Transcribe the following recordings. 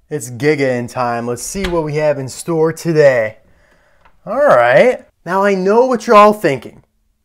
It's Giga in time. Let's see what we have in store today. All right. Now I know what you're all thinking.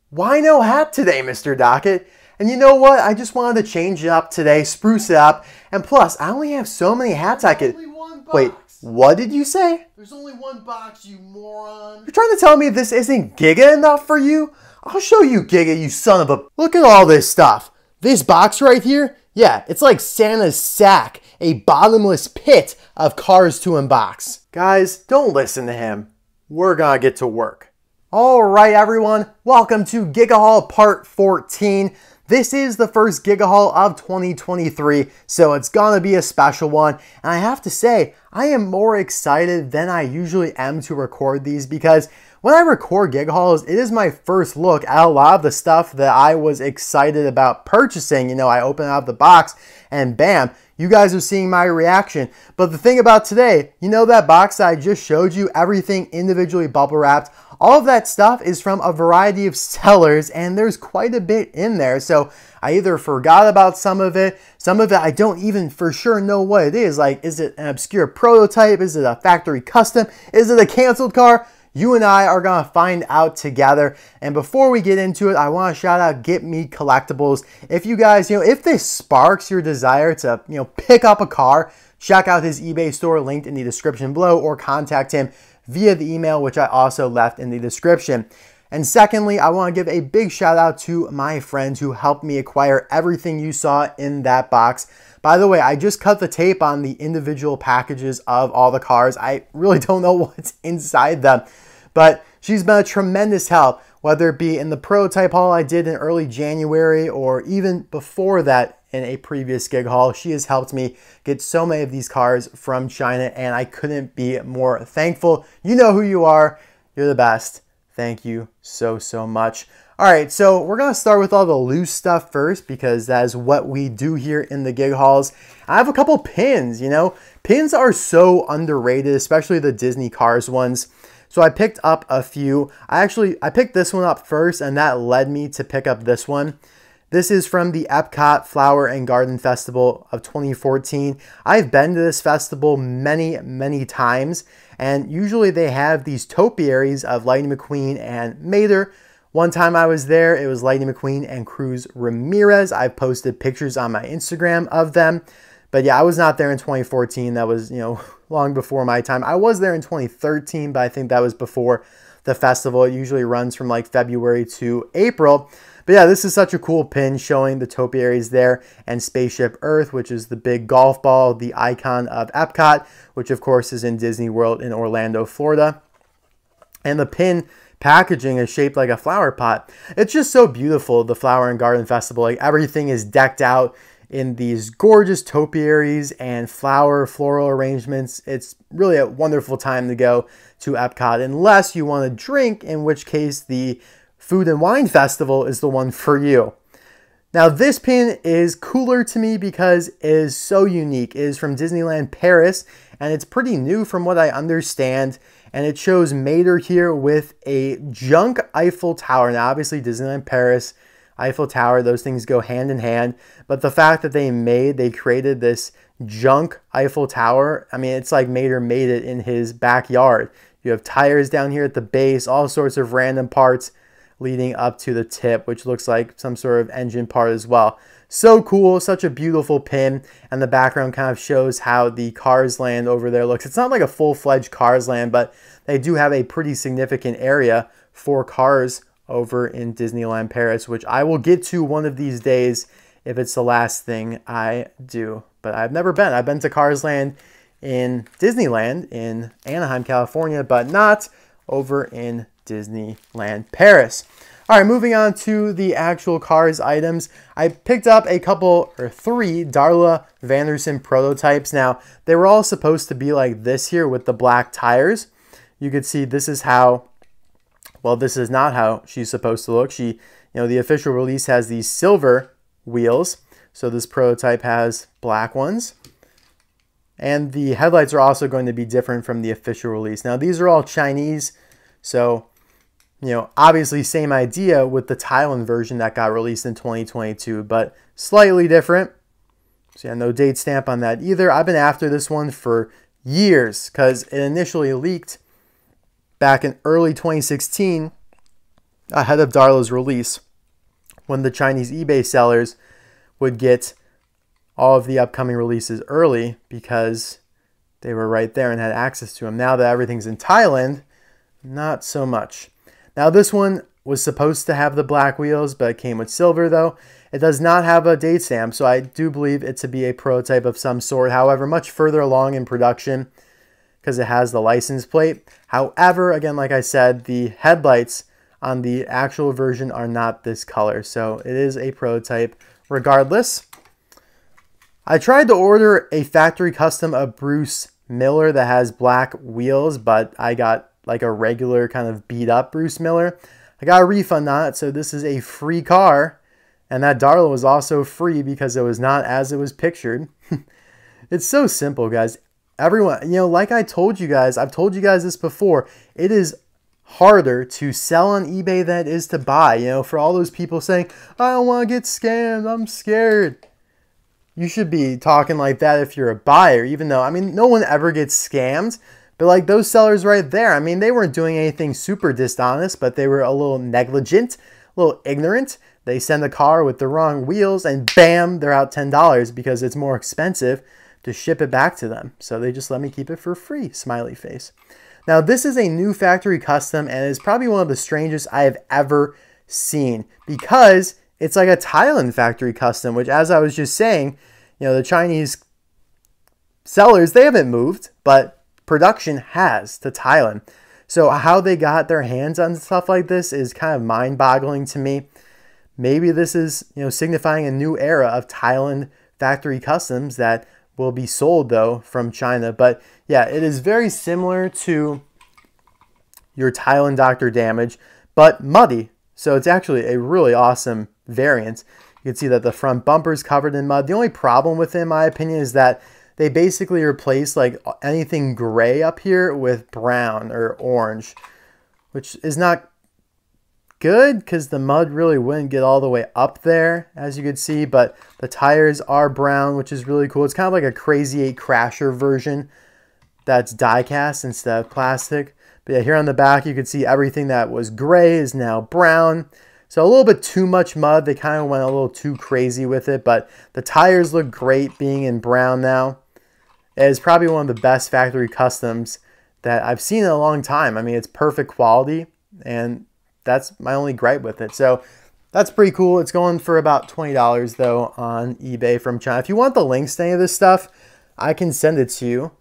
Why no hat today, Mr. Docket? And you know what? I just wanted to change it up today, spruce it up. And plus, I only have so many hats I could... Only one box. Wait, what did you say? There's only one box, you moron. You're trying to tell me this isn't Giga enough for you? I'll show you, Giga, you son of a... Look at all this stuff. This box right here, yeah, it's like Santa's sack, a bottomless pit of cars to unbox. Guys, don't listen to him. We're gonna get to work. All right, everyone, welcome to Giga Haul Part 14. This is the first Giga Haul of 2023, so it's gonna be a special one. And I have to say, I am more excited than I usually am to record these because when I record Giga Hauls, it is my first look at a lot of the stuff that I was excited about purchasing. You know, I open up the box and bam, you guys are seeing my reaction. But the thing about today, you know that box that I just showed you, everything individually bubble wrapped, all of that stuff is from a variety of sellers and there's quite a bit in there. So I either forgot about some of it I don't even for sure know what it is. Like, is it an obscure prototype? Is it a factory custom? Is it a canceled car? You and I are going to find out together. And before we get into it, I want to shout out GetMeCollecitlbes. If you guys, if this sparks your desire to, pick up a car, check out his eBay store linked in the description below or contact him via the email, which I also left in the description. And secondly, I want to give a big shout out to my friends who helped me acquire everything you saw in that box. By the way, I just cut the tape on the individual packages of all the cars. I really don't know what's inside them, but she's been a tremendous help, whether it be in the prototype haul I did in early January or even before that in a previous gig haul. She has helped me get so many of these cars from China and I couldn't be more thankful. You know who you are. You're the best. Thank you so much. All right, so we're gonna start with all the loose stuff first because that is what we do here in the gig hauls. I have a couple pins, Pins are so underrated, especially the Disney Cars ones. So I picked up a few. I picked this one up first and that led me to pick up this one. This is from the Epcot Flower and Garden Festival of 2014. I've been to this festival many times and usually they have these topiaries of Lightning McQueen and Mater. One time I was there, it was Lightning McQueen and Cruz Ramirez. I've posted pictures on my Instagram of them. But yeah, I was not there in 2014. That was, long before my time. I was there in 2013, but I think that was before the festival. It usually runs from like February to April. But yeah, this is such a cool pin showing the topiaries there and Spaceship Earth, which is the big golf ball, the icon of Epcot, which of course is in Disney World in Orlando, Florida. And the pin packaging is shaped like a flower pot. It's just so beautiful, the Flower and Garden Festival. Like everything is decked out in these gorgeous topiaries and floral arrangements. It's really a wonderful time to go to Epcot, unless you want to drink, in which case the Food and Wine Festival is the one for you. Now this pin is cooler to me because it is so unique. It is from Disneyland Paris and it's pretty new from what I understand. And it shows Mater here with a junk Eiffel Tower. Now obviously Disneyland Paris, Eiffel Tower, those things go hand in hand. But the fact that they created this junk Eiffel Tower, I mean, it's like Mater made it in his backyard. You have tires down here at the base, all sorts of random parts leading up to the tip, which looks like some sort of engine part as well. So cool, such a beautiful pin, and the background kind of shows how the Cars Land over there looks. It's not like a full-fledged Cars Land, but they do have a pretty significant area for cars over in Disneyland Paris, which I will get to one of these days if it's the last thing I do. But I've never been. I've been to Cars Land in Disneyland in Anaheim, California, but not over in Disneyland Paris. All right, moving on to the actual Cars items. I picked up three Darla Vanderson prototypes. Now, they were all supposed to be like this here with the black tires. You could see this is how, well, this is not how she's supposed to look. The official release has these silver wheels. So this prototype has black ones. And the headlights are also going to be different from the official release. Now, these are all Chinese, so obviously same idea with the Thailand version that got released in 2022, but slightly different. So yeah, no date stamp on that either. I've been after this one for years because it initially leaked back in early 2016 ahead of Darlow's release, when the Chinese eBay sellers would get all of the upcoming releases early because they were right there and had access to them. Now that everything's in Thailand, not so much. Now this one was supposed to have the black wheels, but it came with silver though. It does not have a date stamp, so I do believe it to be a prototype of some sort. However, much further along in production because it has the license plate. However, again, like I said, the headlights on the actual version are not this color, so it is a prototype regardless. I tried to order a factory custom of Bruce Miller that has black wheels, but I got like a regular kind of beat up Bruce Miller. I got a refund on it, so this is a free car. And that Darlow was also free because it was not as it was pictured. It's so simple, guys. Everyone, you know, like I told you guys, I've told you guys this before, it is harder to sell on eBay than it is to buy. You know, for all those people saying, I don't want to get scammed, I'm scared. You should be talking like that if you're a buyer, even though, I mean, no one ever gets scammed. But like those sellers right there, I mean, they weren't doing anything super dishonest, but they were a little negligent, a little ignorant. They send a car with the wrong wheels and bam, they're out $10 because it's more expensive to ship it back to them. So they just let me keep it for free, smiley face. Now this is a new factory custom and it's probably one of the strangest I have ever seen because it's like a Thailand factory custom, which as I was just saying, you know, the Chinese sellers, they haven't moved, but production has to Thailand. So how they got their hands on stuff like this is kind of mind-boggling to me. Maybe this is, you know, signifying a new era of Thailand factory customs that will be sold though from China. But yeah, it is very similar to your Thailand Dr. Damage, but muddy. So it's actually a really awesome variant. You can see that the front bumper is covered in mud. The only problem with it, in my opinion, is that they basically replace like anything gray up here with brown or orange, which is not good because the mud really wouldn't get all the way up there, as you could see. But the tires are brown, which is really cool. It's kind of like a Crazy 8 Crasher version that's die cast instead of plastic. But yeah, here on the back, you can see everything that was gray is now brown. So a little bit too much mud. They kind of went a little too crazy with it, but the tires look great being in brown now. It is probably one of the best factory customs that I've seen in a long time. I mean, it's perfect quality, and that's my only gripe with it. So that's pretty cool. It's going for about $20 though on eBay from China. If you want the links to any of this stuff, I can send it to you.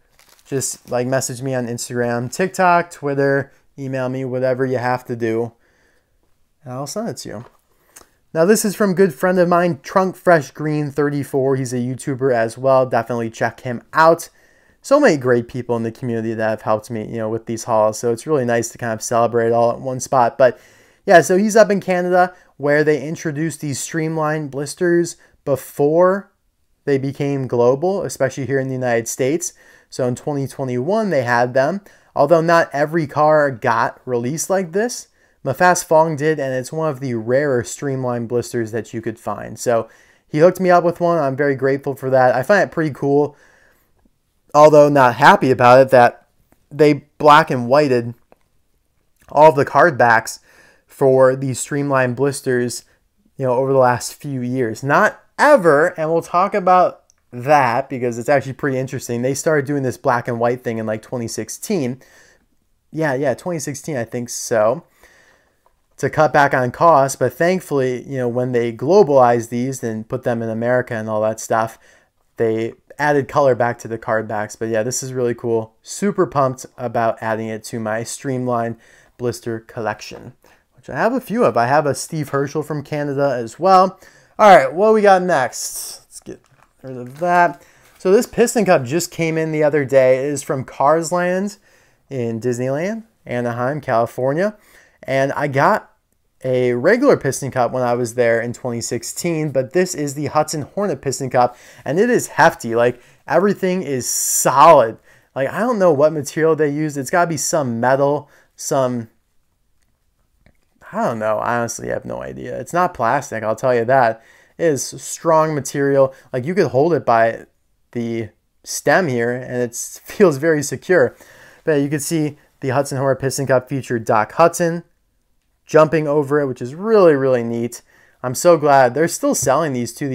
Just like message me on Instagram, TikTok, Twitter, email me, whatever you have to do, and I'll send it to you. Now this is from a good friend of mine, Trunk Fresh Green 34. He's a YouTuber as well. Definitely check him out. So many great people in the community that have helped me, you know, with these hauls. So it's really nice to kind of celebrate all at one spot. But yeah, so he's up in Canada where they introduced these streamlined blisters before they became global, especially here in the United States. So in 2021, they had them. Although not every car got released like this, Mafast Fong did, and it's one of the rarer streamlined blisters that you could find. So he hooked me up with one. I'm very grateful for that. I find it pretty cool, although not happy about it, that they black and whited all of the card backs for these streamlined blisters, you know, over the last few years. Not ever, and we'll talk about that because it's actually pretty interesting. They started doing this black and white thing in like 2016. Yeah, 2016, I think so, to cut back on costs. But thankfully, you know, when they globalized these and put them in America and all that stuff, they added color back to the card backs. But yeah, this is really cool. Super pumped about adding it to my streamlined blister collection, which I have a few of. I have a Steve Herschel from Canada as well. All right, what we got next? Let's get rid of that. So this Piston Cup just came in the other day. It is from Cars Land in Disneyland, Anaheim, California. And I got a regular Piston Cup when I was there in 2016, but this is the Hudson Hornet Piston Cup, and it is hefty. Like, everything is solid. Like, I don't know what material they used. It's got to be some metal, some, I don't know. I honestly have no idea. It's not plastic, I'll tell you that. It is strong material. Like, you could hold it by the stem here and it feels very secure. But you can see the Hudson Horror Piston Cup featured Doc Hudson jumping over it, which is really, really neat. I'm so glad they're still selling these to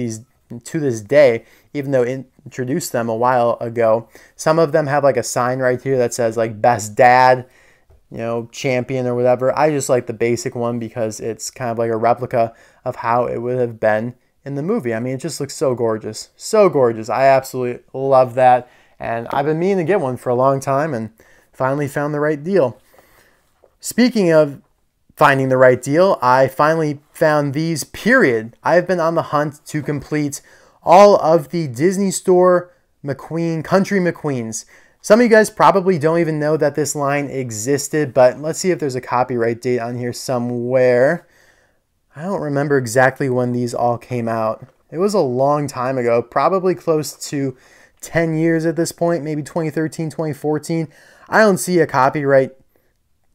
this day, even though introduced them a while ago. Some of them have like a sign right here that says like best dad, you know, champion or whatever. I just like the basic one because it's kind of like a replica of how it would have been in the movie. I mean, it just looks so gorgeous. So gorgeous. I absolutely love that. And I've been meaning to get one for a long time and finally found the right deal. Speaking of finding the right deal, I finally found these, period. I've been on the hunt to complete all of the Disney Store McQueen, Country McQueens. Some of you guys probably don't even know that this line existed, but let's see if there's a copyright date on here somewhere. I don't remember exactly when these all came out. It was a long time ago, probably close to 10 years at this point, maybe 2013, 2014. I don't see a copyright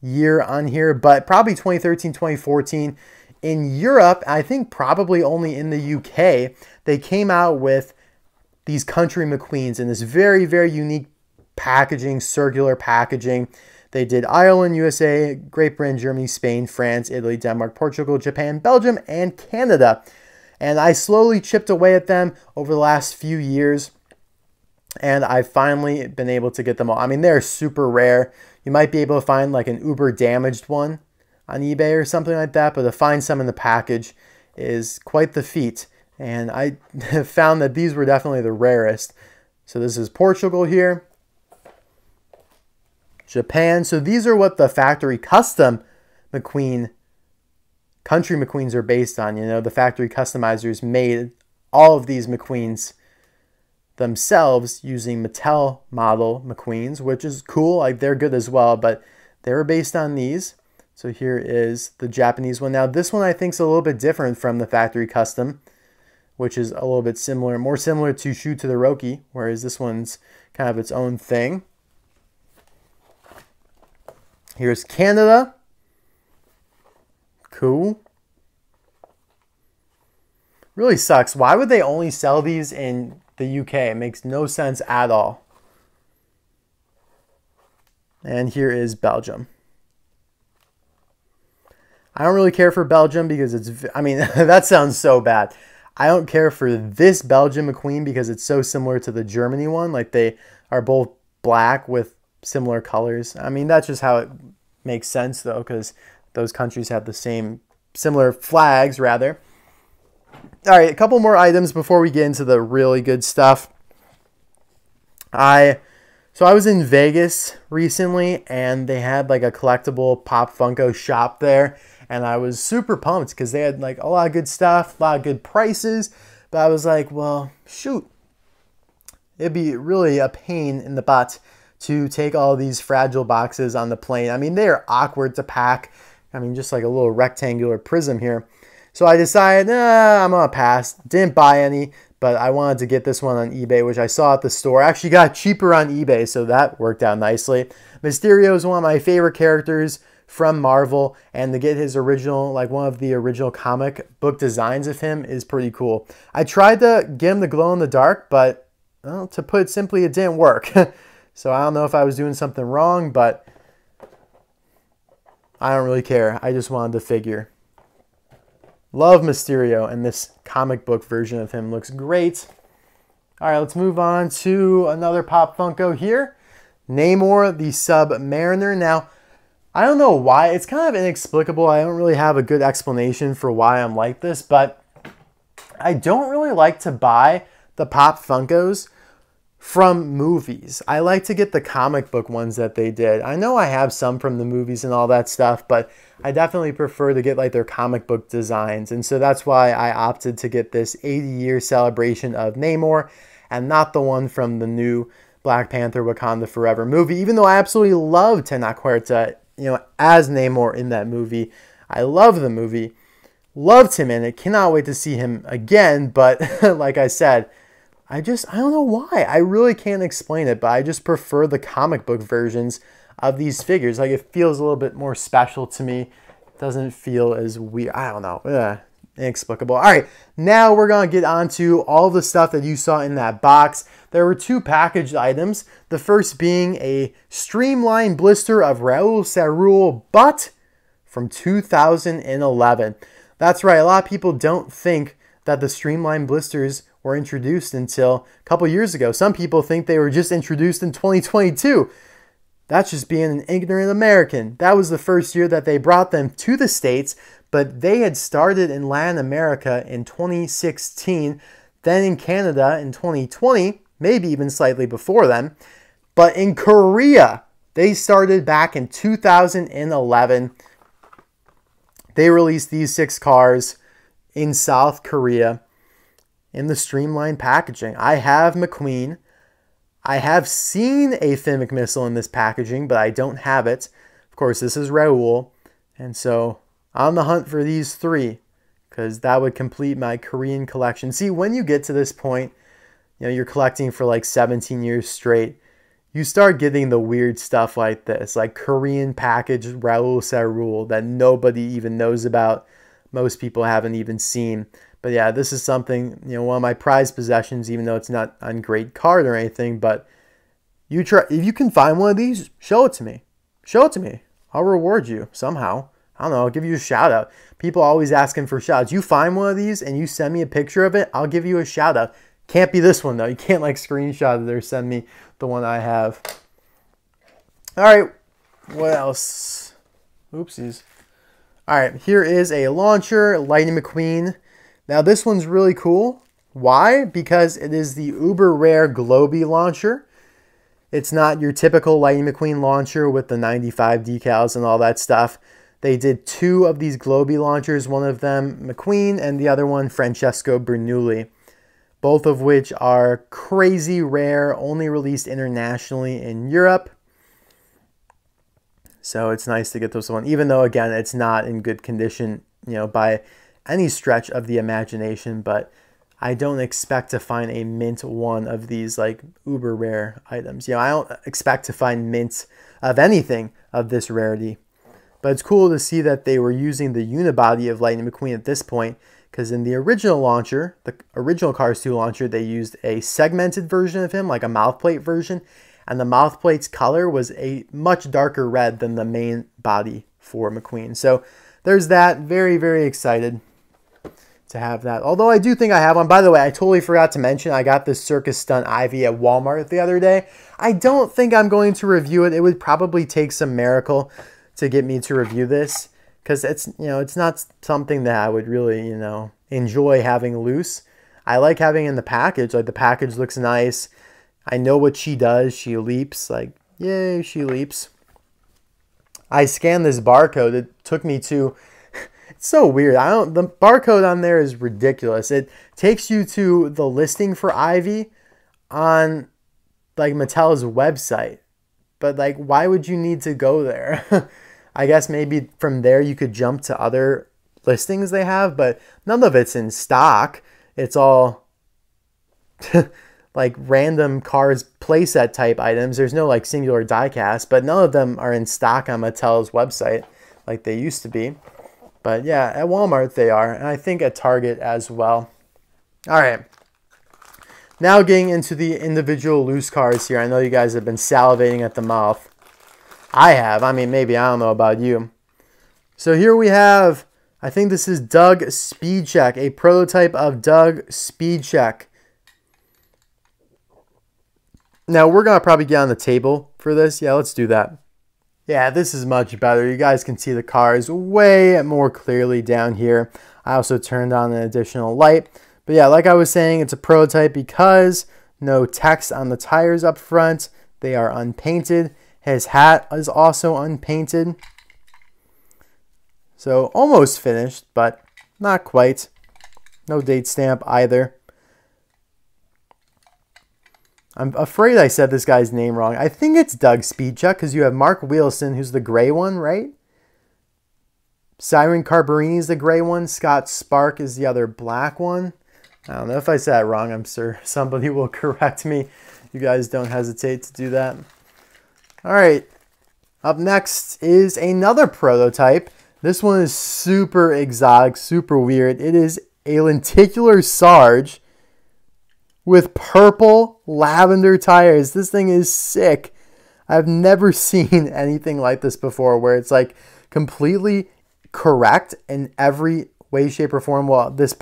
year on here, but probably 2013, 2014. In Europe, I think probably only in the UK, they came out with these Country McQueens in this very, very unique packaging, circular packaging. They did Ireland, USA, Great Britain, Germany, Spain, France, Italy, Denmark, Portugal, Japan, Belgium, and Canada. And I slowly chipped away at them over the last few years, and I've finally been able to get them all. I mean, they're super rare. You might be able to find like an uber damaged one on eBay or something like that, but to find some in the package is quite the feat. And I found that these were definitely the rarest. So this is Portugal here. Japan. So these are what the factory custom McQueen, Country McQueens are based on. You know, the factory customizers made all of these McQueens themselves using Mattel model McQueens, which is cool. Like, they're good as well, but they were based on these. So here is the Japanese one. Now this one I think is a little bit different from the factory custom, which is a little bit similar, more similar to Shoot to the Roki, whereas this one's kind of its own thing. Here's Canada. Cool. Really sucks. Why would they only sell these in the UK? It makes no sense at all. And here is Belgium. I don't really care for Belgium because it's, I mean, that sounds so bad. I don't care for this Belgium McQueen because it's so similar to the Germany one. Like, they are both black with similar colors. I mean, that's just how it makes sense though, because those countries have the same, similar flags rather. All right, a couple more items before we get into the really good stuff. So I was in Vegas recently and they had like a collectible Pop Funko shop there, and I was super pumped because they had like a lot of good stuff, a lot of good prices. But I was like, well, shoot, it'd be really a pain in the butt to take all these fragile boxes on the plane. I mean, they are awkward to pack. I mean, just like a little rectangular prism here. So I decided, I'm gonna pass. Didn't buy any, but I wanted to get this one on eBay, which I saw at the store. Actually got cheaper on eBay, so that worked out nicely. Mysterio is one of my favorite characters from Marvel, and to get his original, like one of the original comic book designs of him is pretty cool. I tried to get him to glow in the dark, but well, to put it simply, it didn't work. So I don't know if I was doing something wrong, but I don't really care. I just wanted the figure. Love Mysterio, and this comic book version of him looks great. All right, let's move on to another Pop Funko here. Namor, the Submariner. Now, I don't know why. It's kind of inexplicable. I don't really have a good explanation for why I'm like this, but I don't really like to buy the Pop Funkos from movies. I like to get the comic book ones that they did. I know I have some from the movies and all that stuff, but I definitely prefer to get like their comic book designs. And so that's why I opted to get this 80-year celebration of Namor and not the one from the new Black Panther Wakanda Forever movie, even though I absolutely love Tenoch Huerta, you know, as Namor in that movie. I love the movie. Loved him in it. Cannot wait to see him again. But like I said, I don't know why. I really can't explain it, but I just prefer the comic book versions of these figures. Like, it feels a little bit more special to me. It doesn't feel as weird. I don't know. Inexplicable. All right, now we're going to get on to all the stuff that you saw in that box. There were 2 packaged items. The first being a streamlined blister of Raul Cerul, but from 2011. That's right, a lot of people don't think that the streamlined blisters were introduced until a couple years ago. Some people think they were just introduced in 2022. That's just being an ignorant American. That was the first year that they brought them to the States, but they had started in Latin America in 2016, then in Canada in 2020, maybe even slightly before then. But in Korea, they started back in 2011. They released these 6 cars in South Korea in the streamlined packaging. I have McQueen. I have seen a Finn McMissile in this packaging, but I don't have it. Of course, this is Raul. And so on the hunt for these 3, because that would complete my Korean collection. See, when you get to this point, you know, you're collecting for like 17 years straight, you start getting the weird stuff like this, like Korean packaged Raul Cerul that nobody even knows about. Most people haven't even seen. But yeah, this is something, you know, one of my prized possessions, even though it's not on great card or anything. But you try, if you can find one of these, show it to me. Show it to me. I'll reward you somehow. I don't know, I'll give you a shout out. People always asking for shout outs. You find one of these and you send me a picture of it, I'll give you a shout out. Can't be this one though. You can't like screenshot it or send me the one I have. All right, what else? Oopsies. All right, here is a launcher, Lightning McQueen. Now this one's really cool. Why? Because it is the uber rare Globy launcher. It's not your typical Lightning McQueen launcher with the 95 decals and all that stuff. They did 2 of these Globy launchers, one of them McQueen and the other one Francesco Bernoulli. Both of which are crazy rare, only released internationally in Europe. So it's nice to get this one, even though again, it's not in good condition, you know, by any stretch of the imagination, but I don't expect to find a mint one of these like uber rare items. You know, I don't expect to find mint of anything of this rarity, but it's cool to see that they were using the unibody of Lightning McQueen at this point, because in the original launcher, the original Cars 2 launcher, they used a segmented version of him, like a mouthplate version, and the mouthplate's color was a much darker red than the main body for McQueen. So there's that. Very, very excited to have that. Although I do think I have one. By the way, I totally forgot to mention I got this Circus Stunt Ivy at Walmart the other day. I don't think I'm going to review it. It would probably take some miracle to get me to review this, because it's, you know, it's not something that I would really, you know, enjoy having loose. I like having in the package. Like, the package looks nice. I know what she does. She leaps. Like, yay, she leaps. I scanned this barcode. It took me to, it's so weird. The barcode on there is ridiculous. It takes you to the listing for Ivy on like Mattel's website. But like, why would you need to go there? I guess maybe from there you could jump to other listings they have, but none of it's in stock. It's all like random Cars playset type items. There's no like singular diecast, but none of them are in stock on Mattel's website like they used to be. But yeah, at Walmart they are, and I think at Target as well. All right. Now getting into the individual loose cars here. I know you guys have been salivating at the mouth. I have. I mean, maybe. I don't know about you. So here we have, I think this is Doug Speedcheck, a prototype of Doug Speedcheck. Now, we're going to probably get on the table for this. Yeah, let's do that. Yeah, this is much better. You guys can see the cars way more clearly down here. I also turned on an additional light. But yeah, like I was saying, it's a prototype because no text on the tires up front. They are unpainted. His hat is also unpainted. So almost finished, but not quite. No date stamp either. I'm afraid I said this guy's name wrong. I think it's Doug Speedcheck because you have Mark Wheelson, who's the gray one, right? Siren Carbarini is the gray one. Scott Spark is the other black one. I don't know if I said that wrong. I'm sure somebody will correct me. You guys don't hesitate to do that. All right. Up next is another prototype. This one is super exotic, super weird. It is a lenticular Sarge with purple lavender tires. This thing is sick. I've never seen anything like this before, where it's like completely correct in every way, shape, or form. Well, this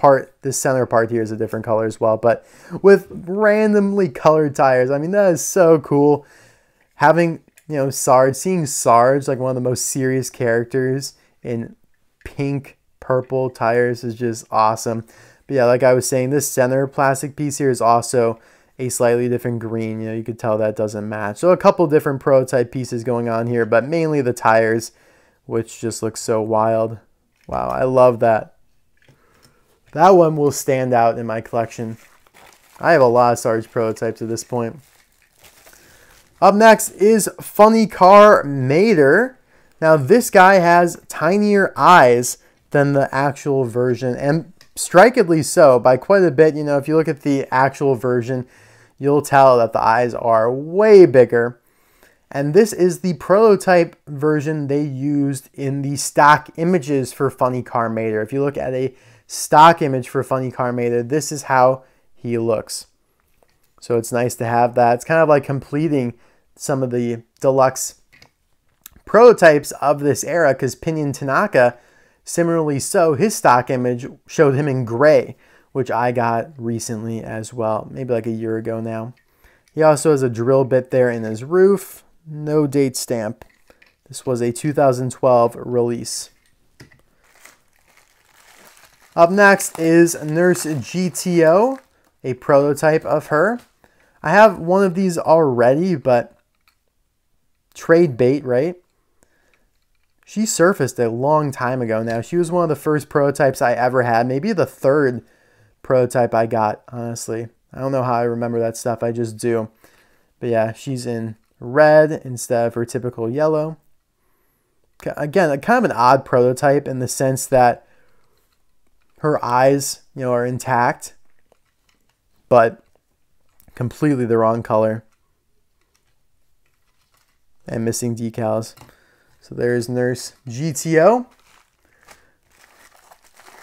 center part here is a different color as well, but with randomly colored tires. I mean, that is so cool. Having, Sarge, seeing Sarge, like one of the most serious characters, in pink, purple tires is just awesome. But yeah, like I was saying, this center plastic piece here is also a slightly different green. You could tell that doesn't match. So a couple different prototype pieces going on here, but mainly the tires, which just looks so wild. Wow, I love that. That one will stand out in my collection. I have a lot of Sarge prototypes at this point. Up next is Funny Car Mater. Now this guy has tinier eyes than the actual version, and strikingly so by quite a bit. If you look at the actual version, you'll tell that the eyes are way bigger. And this is the prototype version they used in the stock images for Funny Car Mater. If you look at a stock image for Funny Car Mater, this is how he looks. So it's nice to have that. It's kind of like completing some of the deluxe prototypes of this era, because Pinion Tanaka, similarly so, his stock image showed him in gray, which I got recently as well, maybe like a year ago now. He also has a drill bit there in his roof. No date stamp. This was a 2012 release. Up next is Nurse GTO, a prototype of her. I have one of these already, but trade bait, right? She surfaced a long time ago now. She was one of the first prototypes I ever had. Maybe the third prototype I got, honestly. I don't know how I remember that stuff. I just do. But yeah, she's in red instead of her typical yellow. Again, kind of an odd prototype in the sense that her eyes, are intact, but completely the wrong color and missing decals. So there's Nurse GTO.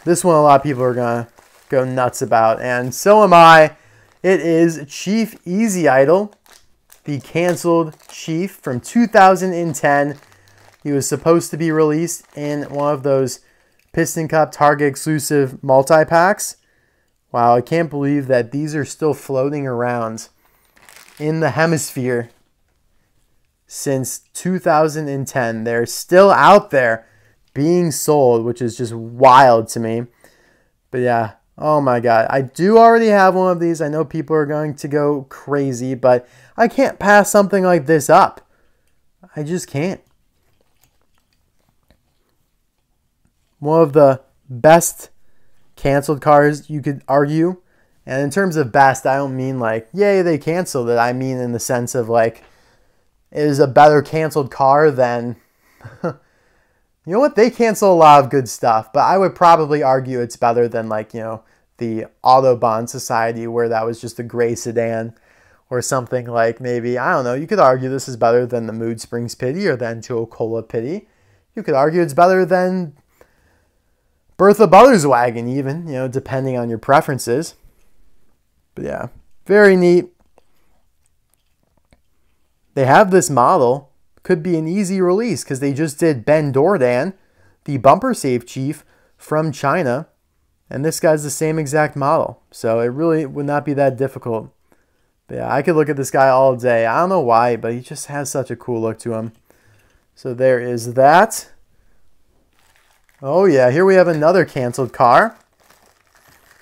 This one a lot of people are gonna go nuts about, and so am I. It is Chief Easy Idol, the canceled Chief from 2010. He was supposed to be released in one of those Piston Cup Target exclusive multi-packs. Wow, I can't believe that these are still floating around in the hemisphere since 2010. They're still out there being sold, which is just wild to me. But yeah, oh my God. I do already have one of these. I know people are going to go crazy, but I can't pass something like this up. I just can't. One of the best canceled cars, you could argue. And in terms of best, I don't mean like, yay, they canceled it. I mean in the sense of like, it is a better canceled car than... You know what? They cancel a lot of good stuff, but I would probably argue it's better than like, the Autobahn Society, where that was just a gray sedan, or something like maybe, I don't know, you could argue this is better than the Mood Springs Pity or than Tuocola Pity. You could argue it's better than Bertha Butters Wagon even, depending on your preferences. But yeah, very neat. They have this model. Could be an easy release because they just did Ben Dordan, the bumper safe chief from China. And this guy's the same exact model. So it really would not be that difficult. But yeah, I could look at this guy all day. I don't know why, but he just has such a cool look to him. So there is that. Oh yeah, here we have another canceled car.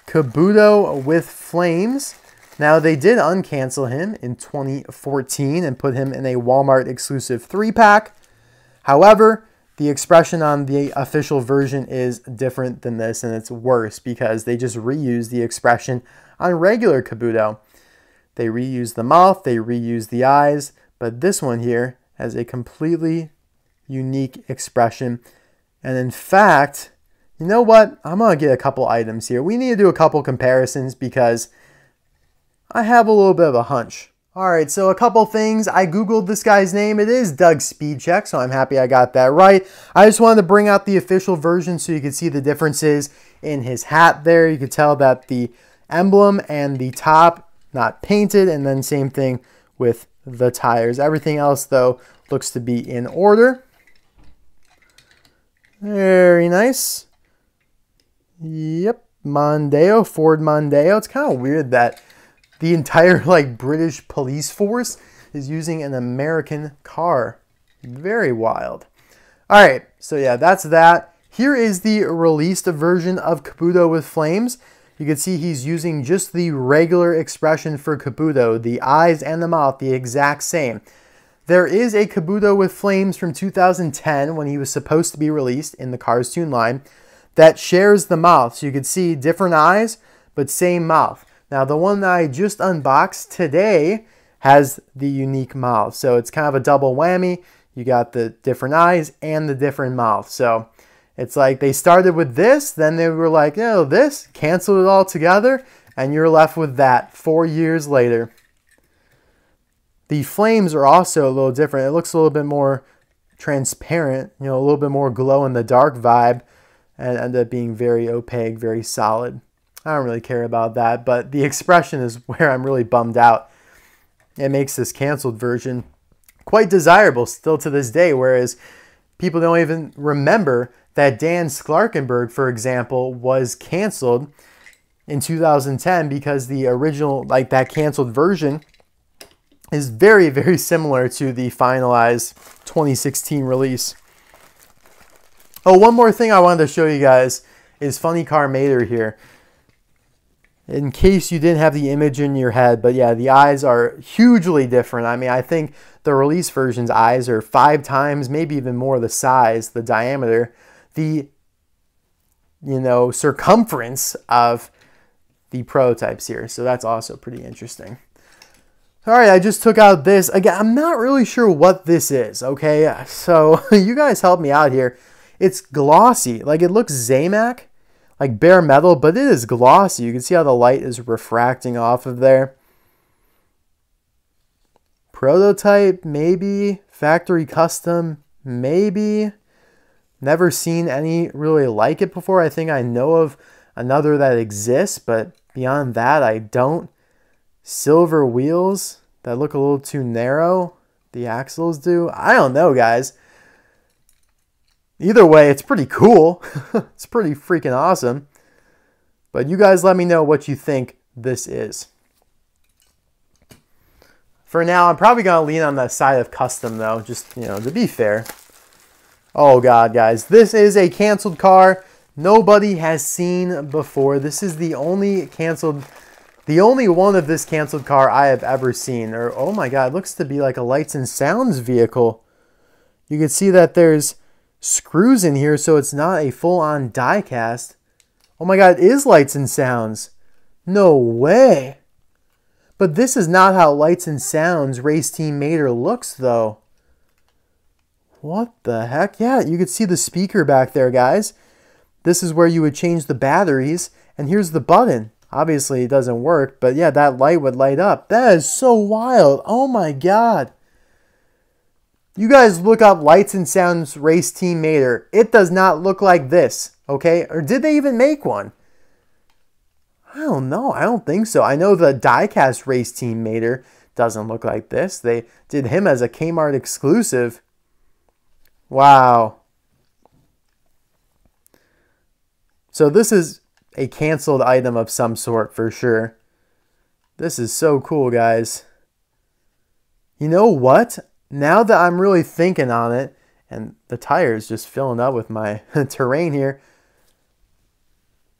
Kabuto with Flames. Now they did uncancel him in 2014 and put him in a Walmart exclusive 3-pack. However, the expression on the official version is different than this, and it's worse because they just reused the expression on regular Kabuto. They reused the mouth, they reused the eyes, but this one here has a completely unique expression. And in fact, you know what? I'm going to get a couple items here. We need to do a couple comparisons because I have a little bit of a hunch All right, so a couple things. I Googled this guy's name. It is Doug Speedcheck, so I'm happy I got that right. I just wanted to bring out the official version so you could see the differences in his hat there. You could tell that the emblem and the top not painted, and then same thing with the tires. Everything else, though, looks to be in order. Very nice. Yep, Mondeo, Ford Mondeo. It's kind of weird that the entire British police force is using an American car. Very wild. All right, so yeah, that's that. Here is the released version of Kabuto with Flames. You can see he's using just the regular expression for Kabuto, the eyes and the mouth, the exact same. There is a Kabuto with Flames from 2010 when he was supposed to be released in the Cars Tune line that shares the mouth. So you can see different eyes, but same mouth. Now, the one that I just unboxed today has the unique mouth. So it's kind of a double whammy. You got the different eyes and the different mouth. So it's like they started with this, then they were like, no, this, canceled it all together, and you're left with that 4 years later. The flames are also a little different. It looks a little bit more transparent, you know, a little bit more glow in the dark vibe, and end up being very opaque, very solid. I don't really care about that, but the expression is where I'm really bummed out. It makes this canceled version quite desirable still to this day, whereas people don't even remember that Dan Sklarkenberg, for example, was canceled in 2010 because the original, that canceled version is very, very similar to the finalized 2016 release. Oh, one more thing I wanted to show you guys is Funny Car Mater here. In case you didn't have the image in your head, but yeah, the eyes are hugely different. I mean, I think the release version's eyes are 5 times, maybe even more the size, the diameter, the, circumference of the prototypes here. So that's also pretty interesting. All right, I just took out this. Again, I'm not really sure what this is, okay? So you guys help me out here. It's glossy. It looks Zamac, like bare metal, but it is glossy. You can see how the light is refracting off of there. Prototype, maybe. Factory custom, maybe. Never seen any really like it before. I think I know of another that exists, but beyond that, I don't. Silver wheels that look a little too narrow. The axles do. I don't know, guys. Either way, it's pretty cool. It's pretty freaking awesome. But you guys let me know what you think this is. For now, I'm probably going to lean on the side of custom, though, just, to be fair. Oh, God, guys. This is a canceled car nobody has seen before. This is the only one of this canceled car I have ever seen. Or, oh, my God, it looks to be like a lights and sounds vehicle. You can see that there's screws in here, so it's not a full-on die cast. Oh my God, it is lights and sounds. No way. But this is not how Lights and Sounds Race Team Mater looks, though. What the heck? Yeah, you could see the speaker back there, guys. This is where you would change the batteries, and here's the button. Obviously, it doesn't work, but yeah, that light would light up. That is so wild. Oh my God. You guys look up Lights and Sounds Race Team Mater. It does not look like this, okay? Or did they even make one? I don't know. I don't think so. I know the diecast Race Team Mater doesn't look like this. They did him as a Kmart exclusive. Wow. So this is a canceled item of some sort for sure. This is so cool, guys. You know what? Now that I'm really thinking on it, and the tire is just filling up with my terrain here,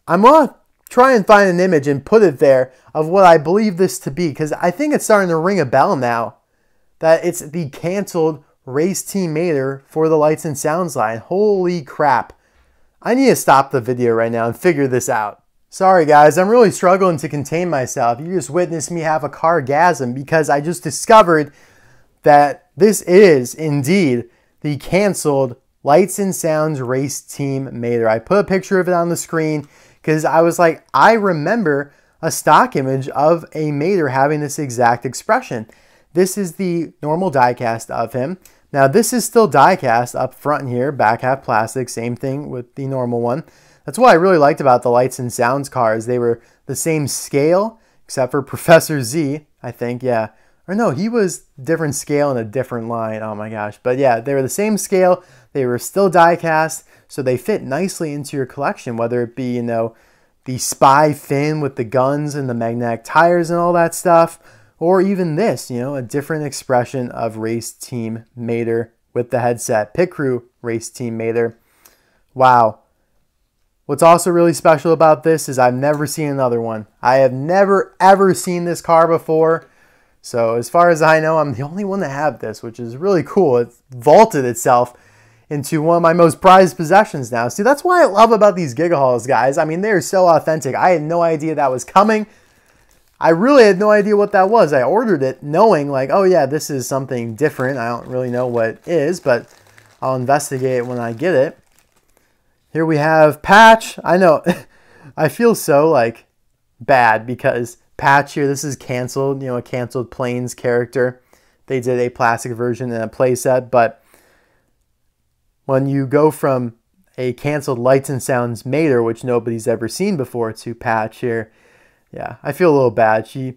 I'm going to try and find an image and put it there of what I believe this to be, because I think it's starting to ring a bell now that it's the canceled Race Team Mater for the Lights and Sounds line. Holy crap. I need to stop the video right now and figure this out. Sorry guys, I'm really struggling to contain myself. You just witnessed me have a cargasm because I just discovered that this is indeed the canceled Lights and Sounds Race Team Mater. I put a picture of it on the screen because I was like, I remember a stock image of a Mater having this exact expression. This is the normal diecast of him. Now this is still diecast up front here, back half plastic, same thing with the normal one. That's what I really liked about the Lights and Sounds cars. They were the same scale, except for Professor Z, I think, yeah. Or no, he was different scale in a different line, oh my gosh. But yeah, they were the same scale, they were still die-cast, so they fit nicely into your collection, whether it be, you know, the Spy Fin with the guns and the magnetic tires and all that stuff, or even this, you know, a different expression of Race Team Mater with the headset, Pit Crew Race Team Mater. Wow. What's also really special about this is I've never seen another one. I have never ever seen this car before. So as far as I know, I'm the only one to have this, which is really cool. It vaulted itself into one of my most prized possessions now. See, that's what I love about these Giga hauls, guys. I mean, they are so authentic. I had no idea that was coming. I really had no idea what that was. I ordered it knowing like, oh yeah, this is something different. I don't really know what it is, but I'll investigate it when I get it. Here we have Patch. I know, I feel so like bad because Patch here, this is canceled, you know, a canceled Planes character. They did a plastic version and a playset, but when you go from a canceled Lights and Sounds Mater, which nobody's ever seen before, to Patch here, yeah, I feel a little bad. She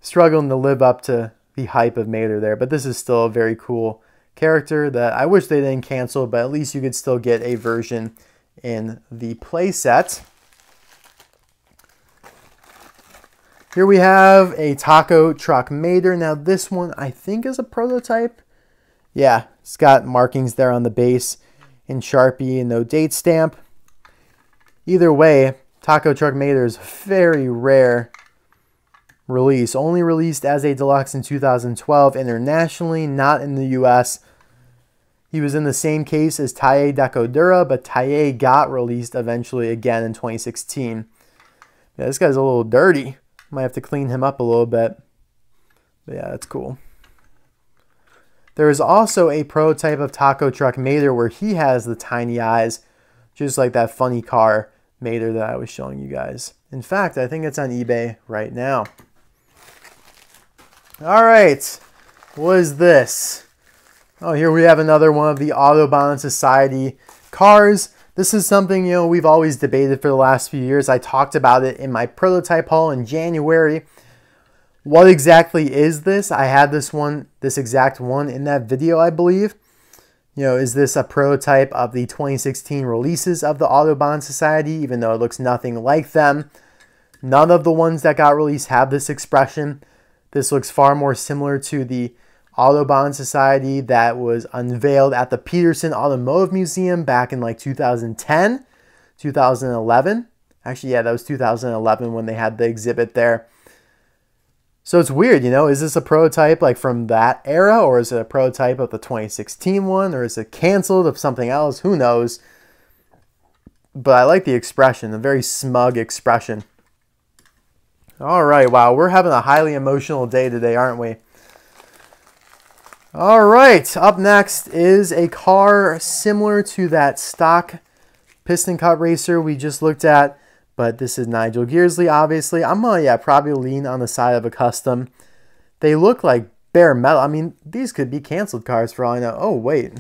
struggling to live up to the hype of Mater there, but this is still a very cool character that I wish they didn't cancel, but at least you could still get a version in the playset. Here we have a Taco Truck Mater. Now this one I think is a prototype. Yeah, it's got markings there on the base in Sharpie and no date stamp. Either way, Taco Truck Mater is a very rare release. Only released as a deluxe in 2012 internationally, not in the US. He was in the same case as Talle Decodura, but Talle got released eventually again in 2016. Yeah, this guy's a little dirty. Might have to clean him up a little bit. But yeah, that's cool. There is also a prototype of Taco Truck Mater where he has the tiny eyes, just like that funny car Mater that I was showing you guys. In fact, I think it's on eBay right now. All right, what is this? Oh, here we have another one of the Autobahn Society cars. This is something, you know, we've always debated for the last few years. I talked about it in my prototype haul in January. What exactly is this? I had this exact one in that video, I believe. You know, is this a prototype of the 2016 releases of the Autobahn Society, even though it looks nothing like them? None of the ones that got released have this expression. This looks far more similar to the Autobahn Society that was unveiled at the Peterson Automotive Museum back in like 2010, 2011. Actually, yeah, that was 2011 when they had the exhibit there. So it's weird, you know, is this a prototype like from that era, or is it a prototype of the 2016 one, or is it canceled of something else? Who knows? But I like the expression, a very smug expression. All right, wow, we're having a highly emotional day today, aren't we? All right, up next is a car similar to that stock Piston Cup racer we just looked at, but this is Nigel Gearsley, obviously. I'm gonna, probably lean on the side of a custom. They look like bare metal. I mean, these could be canceled cars for all I know. Oh, wait.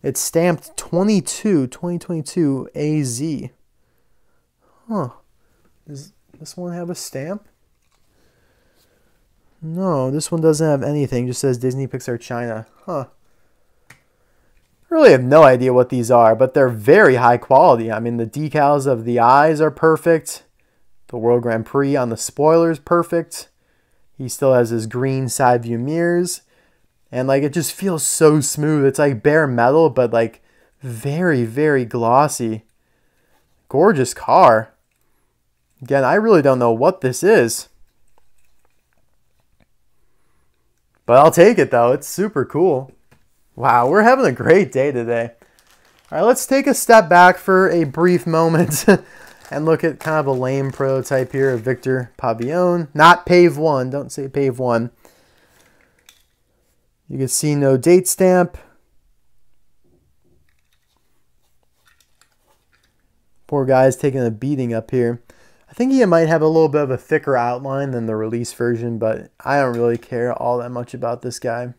It's stamped 2022 AZ. Huh. Does this one have a stamp? No, this one doesn't have anything. Just says Disney Pixar China. Huh. I really have no idea what these are, but they're very high quality. I mean, the decals of the eyes are perfect. The World Grand Prix on the spoiler is perfect. He still has his green side view mirrors. And like, it just feels so smooth. It's like bare metal, but like very, very glossy. Gorgeous car. Again, I really don't know what this is. But I'll take it though. It's super cool. Wow, we're having a great day today. All right, let's take a step back for a brief moment and look at kind of a lame prototype here of Victor Pavillon. Not Pave 1. Don't say Pave 1. You can see no date stamp. Poor guy's taking a beating up here. I think he might have a little bit of a thicker outline than the release version, but I don't really care all that much about this guy.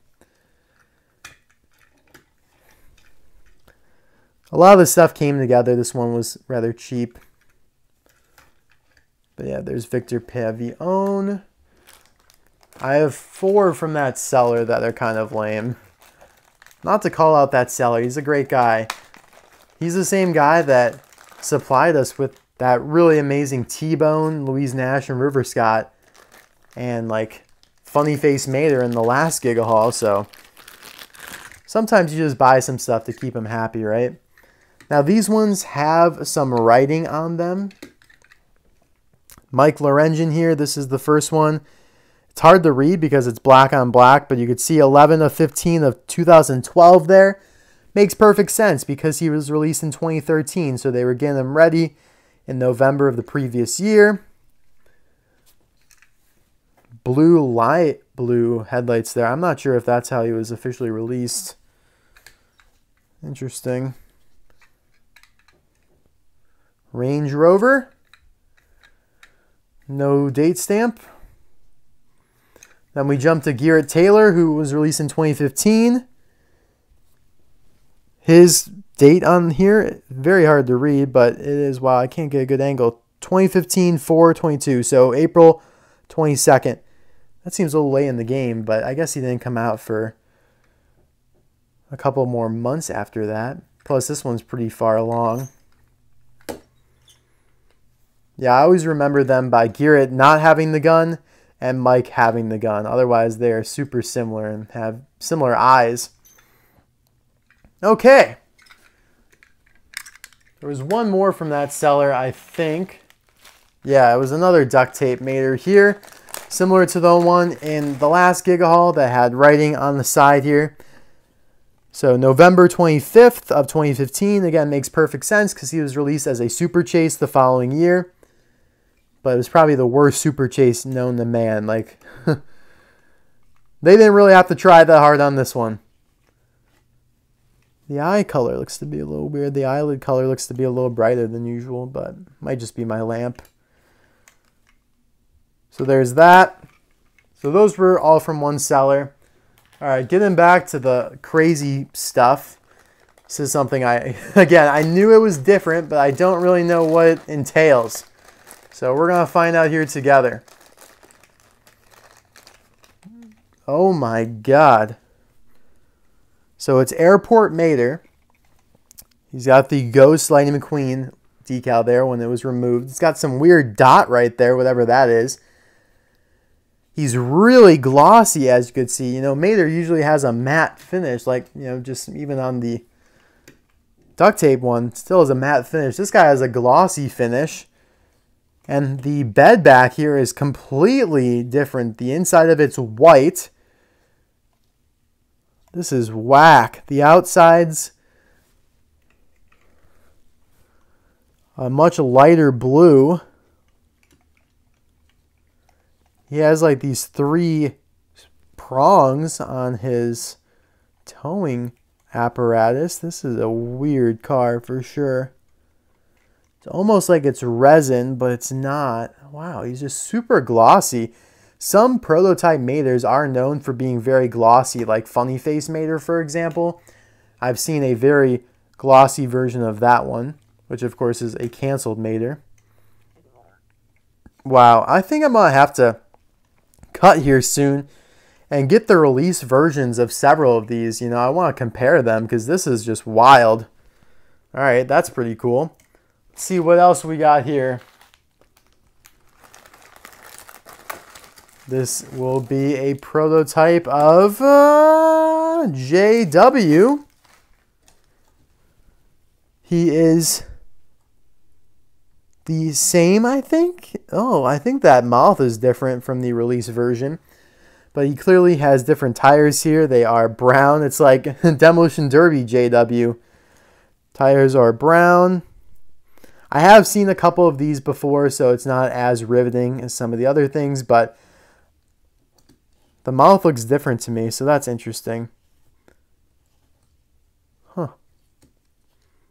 A lot of the stuff came together. This one was rather cheap. But yeah, there's Victor Pavillon. I have 4 from that seller that are kind of lame. Not to call out that seller. He's a great guy. He's the same guy that supplied us with that really amazing T-Bone, Louise Nash, and River Scott. And like Funny Face Mater in the last Giga haul. So sometimes you just buy some stuff to keep him happy, right? Now these ones have some writing on them. Mike Lorenzen here. This is the first one. It's hard to read because it's black on black, but you could see 11 of 15 of 2012 there. Makes perfect sense because he was released in 2013, so they were getting him ready in November of the previous year. Blue, light blue headlights there. I'm not sure if that's how he was officially released. Interesting. Range Rover. No date stamp. Then we jump to Garrett Taylor, who was released in 2015. His date on here, very hard to read, but it is, wow, I can't get a good angle. 2015, 4/22, so April 22nd. That seems a little late in the game, but I guess he didn't come out for a couple more months after that. Plus, this one's pretty far along. Yeah, I always remember them by Garrett not having the gun and Mike having the gun. Otherwise, they are super similar and have similar eyes. Okay. There was one more from that seller, I think. Yeah, it was another duct tape Mater here. Similar to the one in the last Giga haul that had writing on the side here. So November 25th of 2015. Again, makes perfect sense because he was released as a Super Chase the following year. But it was probably the worst Super Chase known to man. Like, they didn't really have to try that hard on this one. The eye color looks to be a little weird. The eyelid color looks to be a little brighter than usual, but might just be my lamp. So there's that. So those were all from one seller. All right, getting back to the crazy stuff. This is something again, I knew it was different, but I don't really know what it entails. So we're going to find out here together. Oh my God. So it's Airport Mater. He's got the Ghost Lightning McQueen decal there when it was removed. It's got some weird dot right there, whatever that is. He's really glossy, as you could see. You know, Mater usually has a matte finish, like, you know, just even on the duct tape one, still has a matte finish. This guy has a glossy finish. And the bed back here is completely different. The inside of it's white. This is whack. The outside's a much lighter blue. He has like these 3 prongs on his towing apparatus. This is a weird car for sure. It's almost like it's resin, but it's not. Wow, he's just super glossy. Some prototype Maters are known for being very glossy, like Funny Face Mater, for example. I've seen a very glossy version of that one, which of course is a canceled Mater. Wow, I think I'm going to have to cut here soon and get the release versions of several of these. You know, I want to compare them because this is just wild. All right, that's pretty cool. Let's see what else we got here. This will be a prototype of JW. He is the same, I think. Oh, I think that mouth is different from the release version. But he clearly has different tires here. They are brown. It's like Demolition Derby JW. Tires are brown. I have seen a couple of these before, so it's not as riveting as some of the other things, but the mouth looks different to me, so that's interesting. Huh.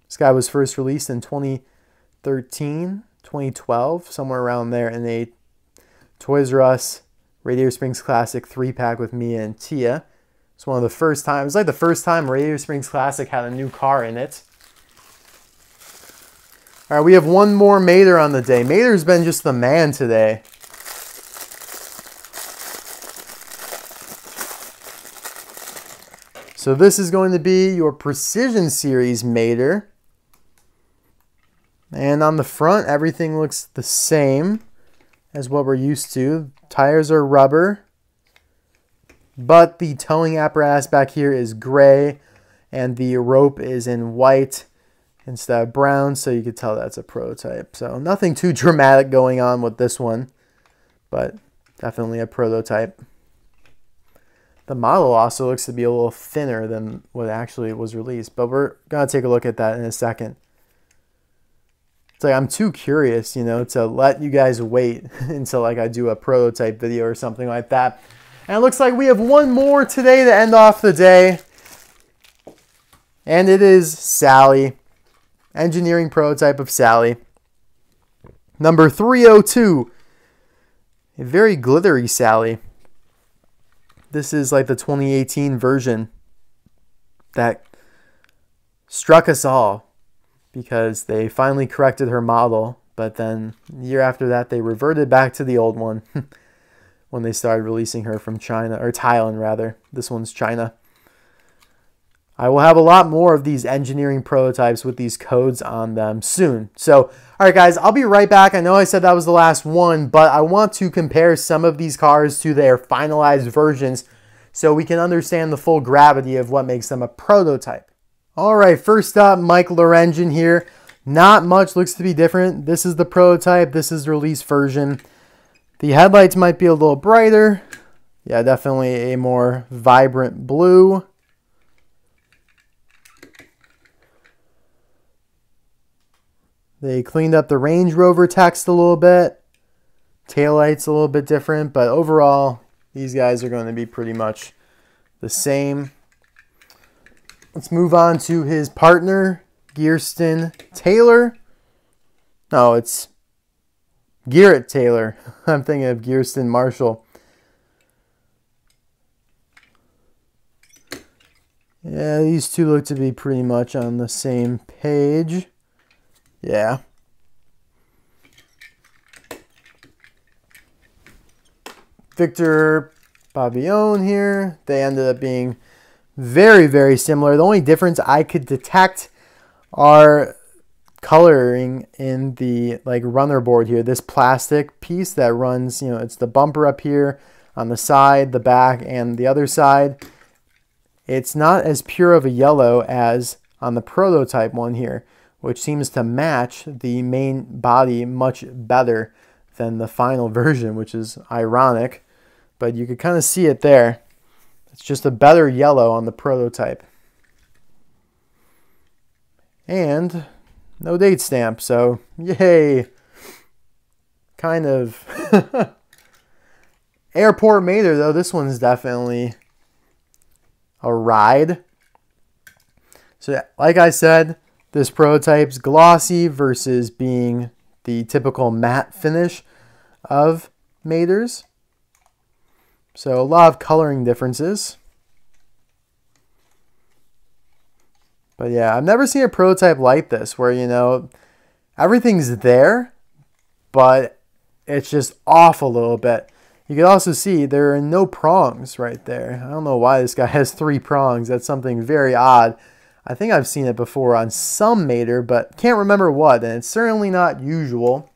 This guy was first released in 2013, 2012, somewhere around there, in a Toys R Us Radiator Springs Classic 3-pack with me and Tia. It's one of the first times. It was like the first time Radiator Springs Classic had a new car in it. All right, we have one more Mater on the day. Mater's been just the man today. So this is going to be your Precision Series Mater. And on the front, everything looks the same as what we're used to. Tires are rubber, but the towing apparatus back here is gray, and the rope is in white instead of brown, so you could tell that's a prototype. So nothing too dramatic going on with this one, but definitely a prototype. The model also looks to be a little thinner than what actually was released, but we're going to take a look at that in a second. It's like I'm too curious, you know, to let you guys wait until like I do a prototype video or something like that. And it looks like we have one more today to end off the day. And it is Sally. Engineering prototype of Sally. Number 302. A very glittery Sally. This is like the 2018 version that struck us all, because they finally corrected her model, but then the year after that they reverted back to the old one when they started releasing her from China, or Thailand rather. This one's China. I will have a lot more of these engineering prototypes with these codes on them soon. So, all right guys, I'll be right back. I know I said that was the last one, but I want to compare some of these cars to their finalized versions so we can understand the full gravity of what makes them a prototype. All right, first up, Mike Lorenzen here. Not much looks to be different. This is the prototype. This is the release version. The headlights might be a little brighter. Yeah, definitely a more vibrant blue. They cleaned up the Range Rover text a little bit. Taillights a little bit different, but overall, these guys are going to be pretty much the same. Let's move on to his partner, Gearston Taylor. No, it's Garrett Taylor. I'm thinking of Gearston Marshall. Yeah, these two look to be pretty much on the same page. Yeah. Victor Pavillon here. They ended up being very, very similar. The only difference I could detect are coloring in the like runner board here. This plastic piece that runs, you know, it's the bumper up here on the side, the back, and the other side. It's not as pure of a yellow as on the prototype one here, which seems to match the main body much better than the final version, which is ironic, but you could kind of see it there. It's just a better yellow on the prototype. And no date stamp, so yay. Kind of. Airport Mater, though, this one's definitely a ride. So like I said, this prototype's glossy versus being the typical matte finish of Maters. So a lot of coloring differences. But yeah, I've never seen a prototype like this where, you know, everything's there, but it's just off a little bit. You can also see there are no prongs right there. I don't know why this guy has 3 prongs. That's something very odd. I think I've seen it before on some Mater, but can't remember what, and it's certainly not usual.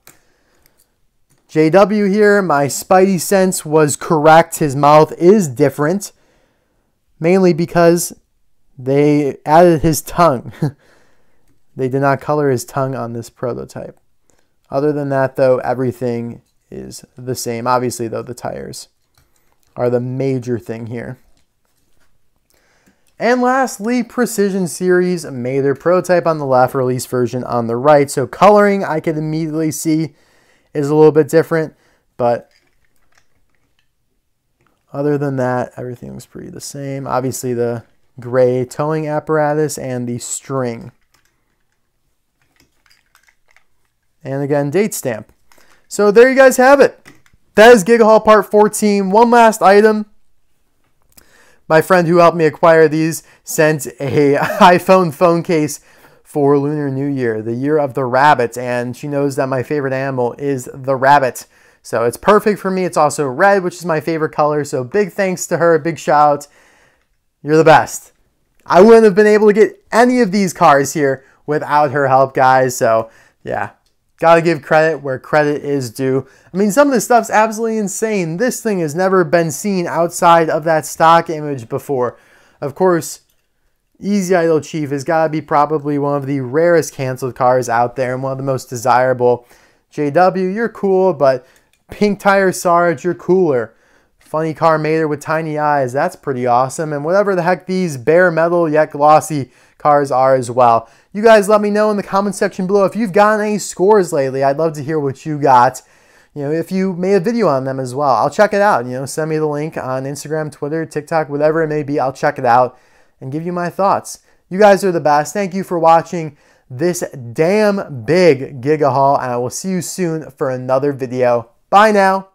JW here, my spidey sense was correct. His mouth is different, mainly because they added his tongue. They did not color his tongue on this prototype. Other than that, though, everything is the same. Obviously, though, the tires are the major thing here. And lastly, Precision Series Mater prototype on the left, release version on the right. So coloring, I can immediately see, is a little bit different, but other than that, everything was pretty the same. Obviously, the gray towing apparatus and the string. And again, date stamp. So there you guys have it. That is Giga Haul Part 14. One last item. My friend who helped me acquire these sent a iPhone phone case for Lunar New Year, the year of the rabbit, and she knows that my favorite animal is the rabbit. So it's perfect for me. It's also red, which is my favorite color. So big thanks to her. Big shout out. You're the best. I wouldn't have been able to get any of these cars here without her help, guys. So yeah, gotta give credit where credit is due. I mean, some of this stuff's absolutely insane. This thing has never been seen outside of that stock image before. Of course, Easy Idol Chief has got to be probably one of the rarest canceled cars out there and one of the most desirable. JW, you're cool, but Pink Tire Sarge, you're cooler. Funny Car Mater with tiny eyes, that's pretty awesome. And whatever the heck these bare metal yet glossy cars are as well. You guys let me know in the comment section below if you've gotten any scores lately. I'd love to hear what you got. You know, if you made a video on them as well, I'll check it out. You know, send me the link on Instagram, Twitter, TikTok, whatever it may be. I'll check it out and give you my thoughts. You guys are the best. Thank you for watching this damn big Giga haul, and I will see you soon for another video. Bye now.